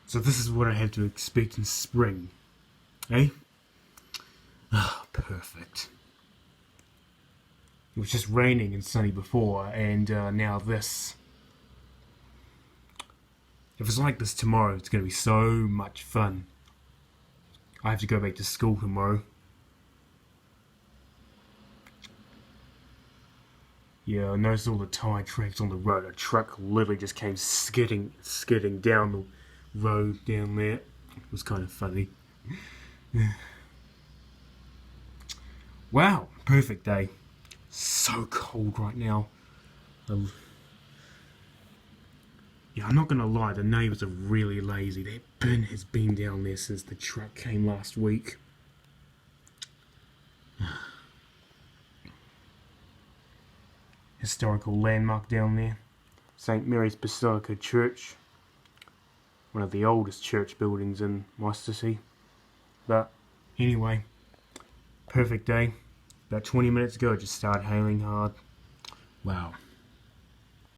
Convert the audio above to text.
So this is what I have to expect in spring. Eh? Ah, perfect. It was just raining and sunny before, and now this. If it's like this tomorrow, it's going to be so much fun. I have to go back to school tomorrow. Yeah, I noticed all the tire tracks on the road. A truck literally just came skidding down the road down there. It was kind of funny. Wow, perfect day. So cold right now. Yeah, I'm not gonna lie, the neighbours are really lazy. That bin has been down there since the truck came last week. Historical landmark down there. St. Mary's Basilica Church. One of the oldest church buildings in my city. But anyway, perfect day. About 20 minutes ago it just started hailing hard. Wow.